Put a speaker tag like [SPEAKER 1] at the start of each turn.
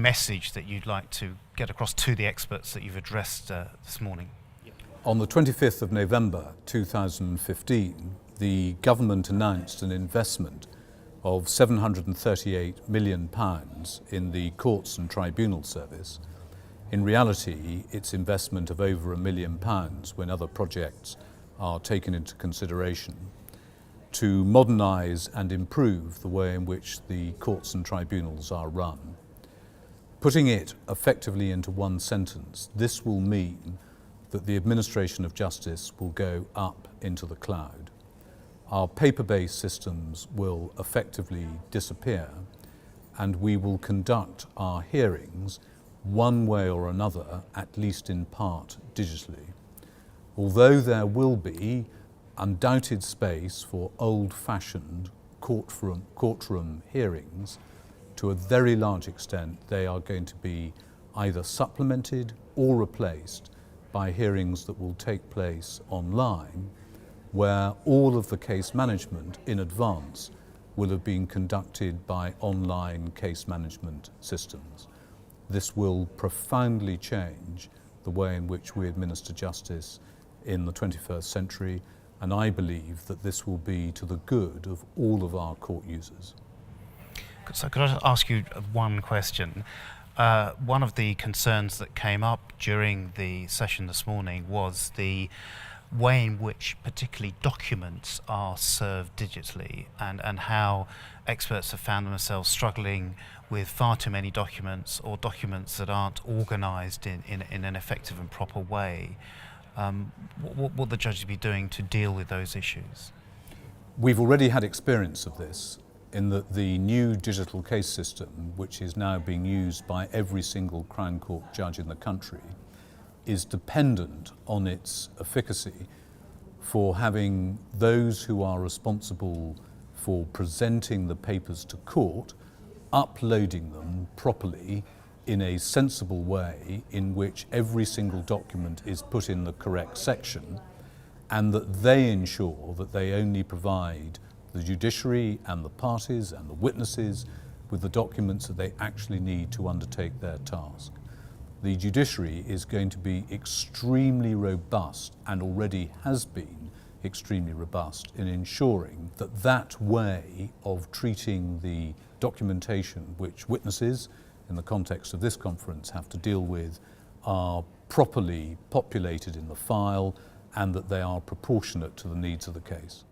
[SPEAKER 1] message that you'd like to get across to the experts that you've addressed this morning?
[SPEAKER 2] On the 25th of November 2015, the government announced an investment of £738 million in the Courts and Tribunal Service. In reality, it's investment of over £1 million when other projects are taken into consideration to modernise and improve the way in which the courts and tribunals are run. Putting it effectively into one sentence, this will mean that the administration of justice will go up into the cloud. Our paper-based systems will effectively disappear, and we will conduct our hearings one way or another, at least in part digitally. Although there will be undoubted space for old-fashioned courtroom hearings, to a very large extent they are going to be either supplemented or replaced by hearings that will take place online, where all of the case management in advance will have been conducted by online case management systems. This will profoundly change the way in which we administer justice in the 21st century, and I believe that this will be to the good of all of our court users.
[SPEAKER 1] So could I ask you one question? One of the concerns that came up during the session this morning was the way in which particularly documents are served digitally, and how experts have found themselves struggling with far too many documents, or documents that aren't organised in an effective and proper way. What will the judges be doing to deal with those issues?
[SPEAKER 2] We've already had experience of this in that the new digital case system, which is now being used by every single Crown Court judge in the country, is dependent on its efficacy for having those who are responsible for presenting the papers to court uploading them properly in a sensible way in which every single document is put in the correct section, and that they ensure that they only provide the judiciary and the parties and the witnesses with the documents that they actually need to undertake their task. The judiciary is going to be extremely robust, and already has been extremely robust, in ensuring that that way of treating the documentation which witnesses, in the context of this conference, have to deal with are properly populated in the file, and that they are proportionate to the needs of the case.